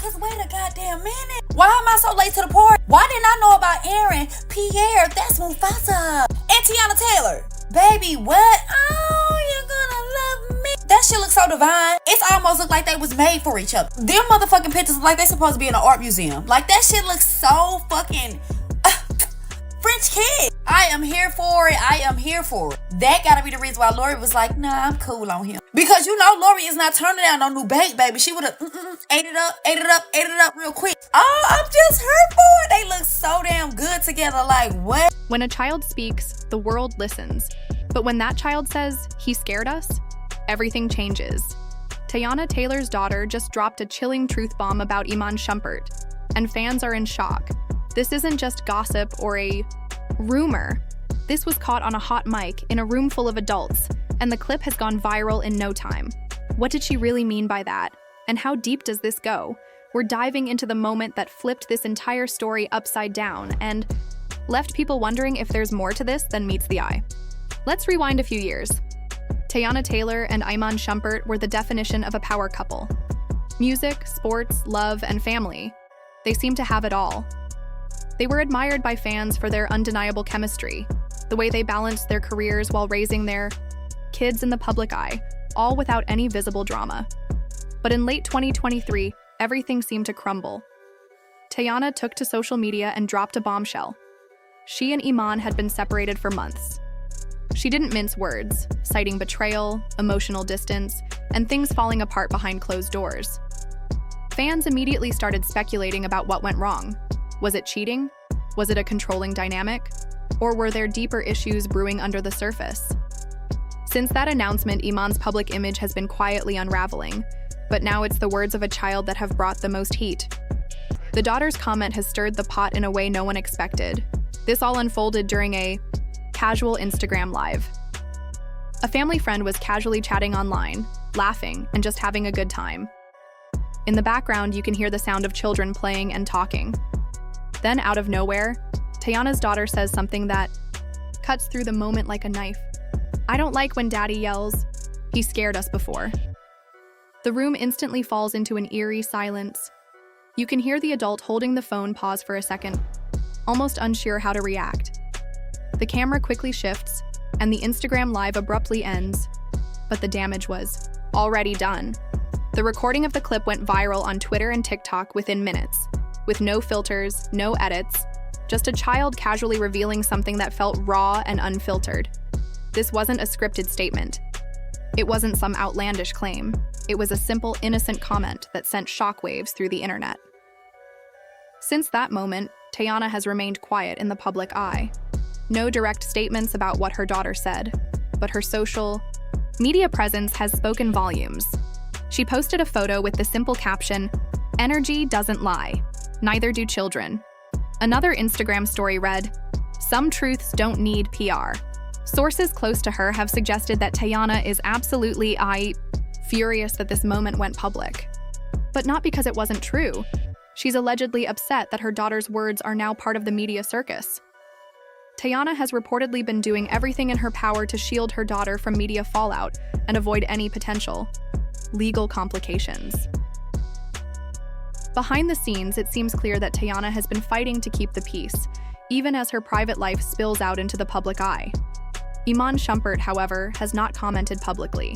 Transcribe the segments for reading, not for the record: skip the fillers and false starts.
Cause wait a goddamn minute. Why am I so late to the party? Why didn't I know about Aaron, Pierre, that's Mufasa, and Teyana Taylor? Baby, what? Oh, you're gonna love me. That shit looks so divine. It's almost look like they was made for each other. Them motherfucking pictures look like they supposed to be in an art museum. Like that shit looks so fucking French kid. I am here for it. I am here for it. That gotta be the reason why Lori was like, nah, I'm cool on him. Because you know Lori is not turning down no new bake, baby. She would have ate it up real quick. Oh, I'm just here for it. They look so damn good together. Like, what? When a child speaks, the world listens. But when that child says, he scared us, everything changes. Teyana Taylor's daughter just dropped a chilling truth bomb about Iman Shumpert, and fans are in shock. This isn't just gossip or a rumor. This was caught on a hot mic in a room full of adults, and the clip has gone viral in no time. What did she really mean by that? And how deep does this go? We're diving into the moment that flipped this entire story upside down and left people wondering if there's more to this than meets the eye. Let's rewind a few years. Teyana Taylor and Iman Shumpert were the definition of a power couple. Music, sports, love, and family. They seemed to have it all. They were admired by fans for their undeniable chemistry, the way they balanced their careers while raising their kids in the public eye, all without any visible drama. But in late 2023, everything seemed to crumble. Teyana took to social media and dropped a bombshell. She and Iman had been separated for months. She didn't mince words, citing betrayal, emotional distance, and things falling apart behind closed doors. Fans immediately started speculating about what went wrong. Was it cheating? Was it a controlling dynamic? Or were there deeper issues brewing under the surface? Since that announcement, Iman's public image has been quietly unraveling, but now it's the words of a child that have brought the most heat. The daughter's comment has stirred the pot in a way no one expected. This all unfolded during a casual Instagram live. A family friend was casually chatting online, laughing, and just having a good time. In the background, you can hear the sound of children playing and talking. Then, out of nowhere, Teyana's daughter says something that cuts through the moment like a knife. "I don't like when Daddy yells. He scared us before." The room instantly falls into an eerie silence. You can hear the adult holding the phone pause for a second, almost unsure how to react. The camera quickly shifts, and the Instagram live abruptly ends, but the damage was already done. The recording of the clip went viral on Twitter and TikTok within minutes, with no filters, no edits, just a child casually revealing something that felt raw and unfiltered. This wasn't a scripted statement. It wasn't some outlandish claim. It was a simple, innocent comment that sent shockwaves through the internet. Since that moment, Teyana has remained quiet in the public eye. No direct statements about what her daughter said, but her social media presence has spoken volumes. She posted a photo with the simple caption, "Energy doesn't lie. Neither do children." Another Instagram story read, "Some truths don't need PR." Sources close to her have suggested that Teyana is absolutely furious that this moment went public. But not because it wasn't true. She's allegedly upset that her daughter's words are now part of the media circus. Teyana has reportedly been doing everything in her power to shield her daughter from media fallout and avoid any potential legal complications. Behind the scenes, it seems clear that Teyana has been fighting to keep the peace, even as her private life spills out into the public eye. Iman Shumpert, however, has not commented publicly.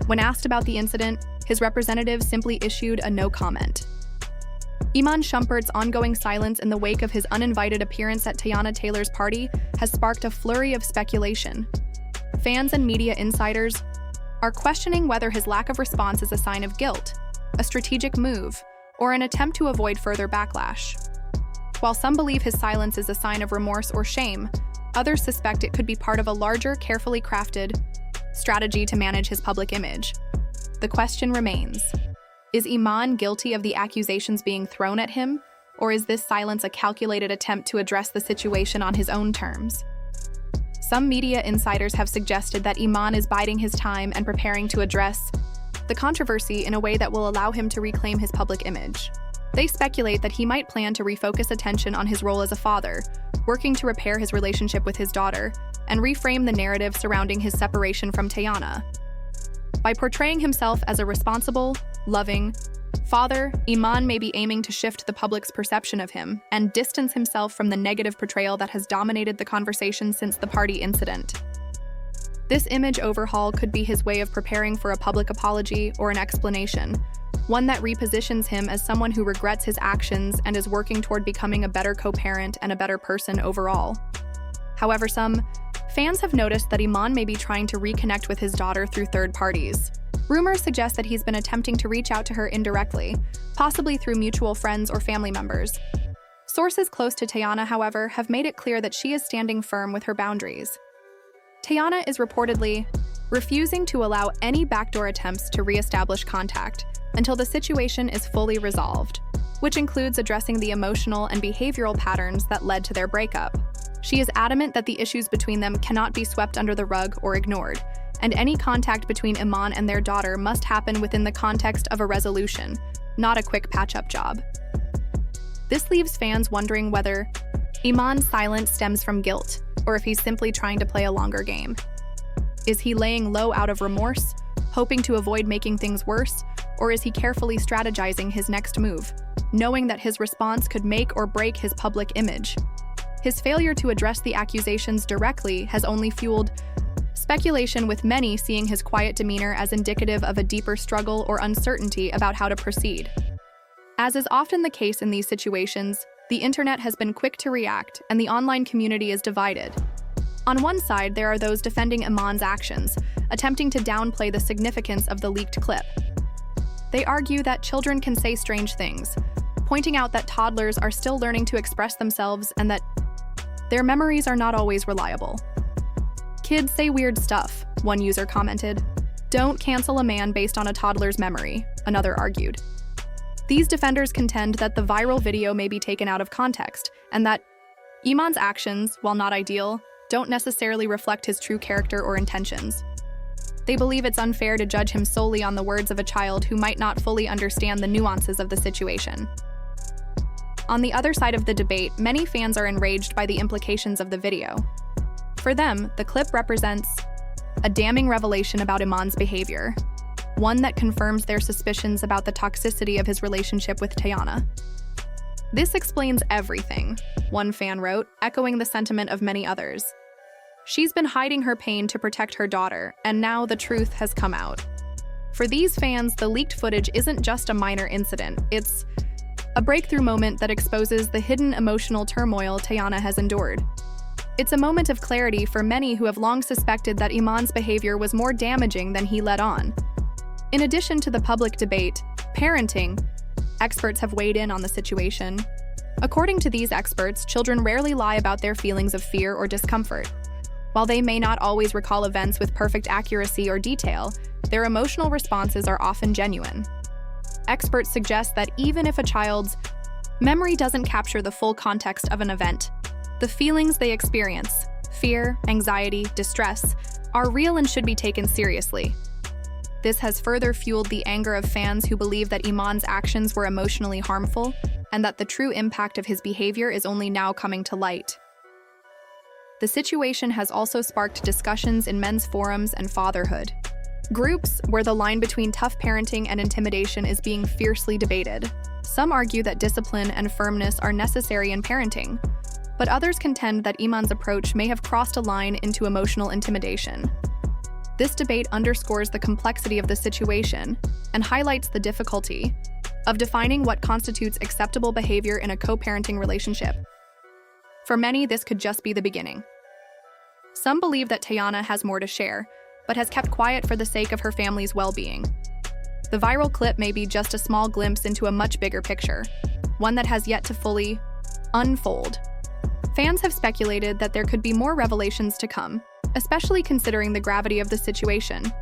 When asked about the incident, his representative simply issued a no comment. Iman Shumpert's ongoing silence in the wake of his uninvited appearance at Teyana Taylor's party has sparked a flurry of speculation. Fans and media insiders are questioning whether his lack of response is a sign of guilt, a strategic move, or an attempt to avoid further backlash. While some believe his silence is a sign of remorse or shame, others suspect it could be part of a larger, carefully crafted strategy to manage his public image. The question remains, is Iman guilty of the accusations being thrown at him, or is this silence a calculated attempt to address the situation on his own terms? Some media insiders have suggested that Iman is biding his time and preparing to address the controversy in a way that will allow him to reclaim his public image. They speculate that he might plan to refocus attention on his role as a father, working to repair his relationship with his daughter, and reframe the narrative surrounding his separation from Teyana. By portraying himself as a responsible, loving, Father, Iman may be aiming to shift the public's perception of him and distance himself from the negative portrayal that has dominated the conversation since the party incident. This image overhaul could be his way of preparing for a public apology or an explanation, one that repositions him as someone who regrets his actions and is working toward becoming a better co-parent and a better person overall. However, some fans have noticed that Iman may be trying to reconnect with his daughter through third parties. Rumors suggest that he's been attempting to reach out to her indirectly, possibly through mutual friends or family members. Sources close to Teyana, however, have made it clear that she is standing firm with her boundaries. Teyana is reportedly refusing to allow any backdoor attempts to re-establish contact until the situation is fully resolved, which includes addressing the emotional and behavioral patterns that led to their breakup. She is adamant that the issues between them cannot be swept under the rug or ignored, and any contact between Iman and their daughter must happen within the context of a resolution, not a quick patch-up job. This leaves fans wondering whether Iman's silence stems from guilt, or if he's simply trying to play a longer game. Is he laying low out of remorse, hoping to avoid making things worse, or is he carefully strategizing his next move, knowing that his response could make or break his public image? His failure to address the accusations directly has only fueled speculation, with many seeing his quiet demeanor as indicative of a deeper struggle or uncertainty about how to proceed. As is often the case in these situations, the internet has been quick to react, and the online community is divided. On one side, there are those defending Iman's actions, attempting to downplay the significance of the leaked clip. They argue that children can say strange things, pointing out that toddlers are still learning to express themselves and that their memories are not always reliable. "Kids say weird stuff," one user commented. "Don't cancel a man based on a toddler's memory," another argued. These defenders contend that the viral video may be taken out of context, and that Iman's actions, while not ideal, don't necessarily reflect his true character or intentions. They believe it's unfair to judge him solely on the words of a child who might not fully understand the nuances of the situation. On the other side of the debate, many fans are enraged by the implications of the video. For them, the clip represents a damning revelation about Iman's behavior, one that confirms their suspicions about the toxicity of his relationship with Teyana. "This explains everything," one fan wrote, echoing the sentiment of many others. "She's been hiding her pain to protect her daughter, and now the truth has come out." For these fans, the leaked footage isn't just a minor incident, it's a breakthrough moment that exposes the hidden emotional turmoil Teyana has endured. It's a moment of clarity for many who have long suspected that Iman's behavior was more damaging than he let on. In addition to the public debate, parenting experts have weighed in on the situation. According to these experts, children rarely lie about their feelings of fear or discomfort. While they may not always recall events with perfect accuracy or detail, their emotional responses are often genuine. Experts suggest that even if a child's memory doesn't capture the full context of an event, the feelings they experience, fear, anxiety, distress, are real and should be taken seriously. This has further fueled the anger of fans who believe that Iman's actions were emotionally harmful and that the true impact of his behavior is only now coming to light. The situation has also sparked discussions in men's forums and fatherhood, groups where the line between tough parenting and intimidation is being fiercely debated. Some argue that discipline and firmness are necessary in parenting, but others contend that Iman's approach may have crossed a line into emotional intimidation. This debate underscores the complexity of the situation and highlights the difficulty of defining what constitutes acceptable behavior in a co-parenting relationship. For many, this could just be the beginning. Some believe that Teyana has more to share, but has kept quiet for the sake of her family's well-being. The viral clip may be just a small glimpse into a much bigger picture, one that has yet to fully unfold. Fans have speculated that there could be more revelations to come, especially considering the gravity of the situation.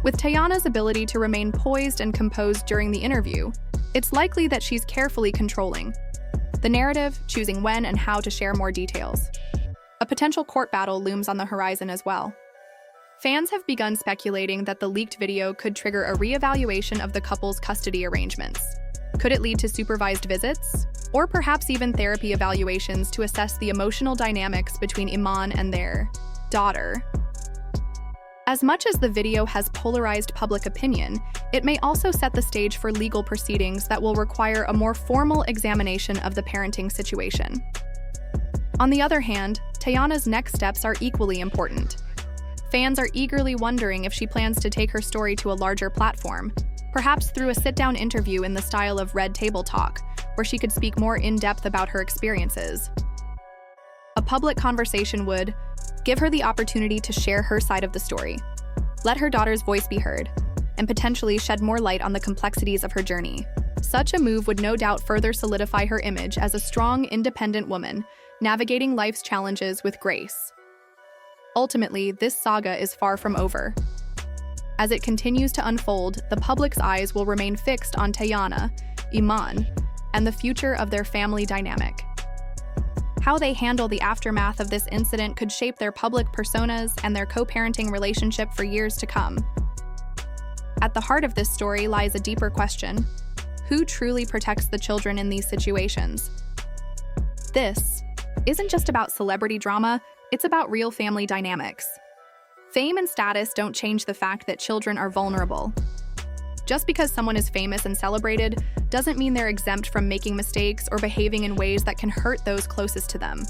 With Teyana's ability to remain poised and composed during the interview, it's likely that she's carefully controlling the narrative, choosing when and how to share more details. A potential court battle looms on the horizon as well. Fans have begun speculating that the leaked video could trigger a reevaluation of the couple's custody arrangements. Could it lead to supervised visits? Or perhaps even therapy evaluations to assess the emotional dynamics between Iman and their daughter? As much as the video has polarized public opinion, It may also set the stage for legal proceedings that will require a more formal examination of the parenting situation. On the other hand, Teyana's next steps are equally important. Fans are eagerly wondering if she plans to take her story to a larger platform, perhaps through a sit-down interview in the style of Red Table Talk, where she could speak more in-depth about her experiences. A public conversation would give her the opportunity to share her side of the story, let her daughter's voice be heard, and potentially shed more light on the complexities of her journey. Such a move would no doubt further solidify her image as a strong, independent woman, navigating life's challenges with grace. Ultimately, this saga is far from over. As it continues to unfold, the public's eyes will remain fixed on Teyana, Iman, and the future of their family dynamic. How they handle the aftermath of this incident could shape their public personas and their co-parenting relationship for years to come. At the heart of this story lies a deeper question: who truly protects the children in these situations? This isn't just about celebrity drama, it's about real family dynamics. Fame and status don't change the fact that children are vulnerable. Just because someone is famous and celebrated doesn't mean they're exempt from making mistakes or behaving in ways that can hurt those closest to them.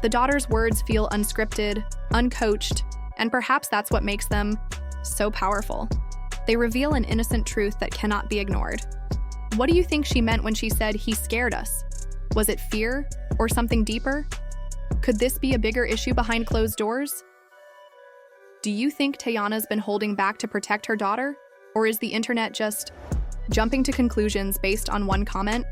The daughter's words feel unscripted, uncoached, and perhaps that's what makes them so powerful. They reveal an innocent truth that cannot be ignored. What do you think she meant when she said, "He scared us"? Was it fear or something deeper? Could this be a bigger issue behind closed doors? Do you think Teyana's been holding back to protect her daughter? Or is the internet just jumping to conclusions based on one comment?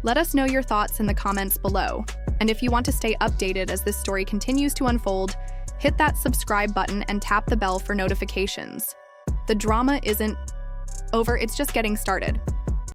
Let us know your thoughts in the comments below. And if you want to stay updated as this story continues to unfold, hit that subscribe button and tap the bell for notifications. The drama isn't over, it's just getting started.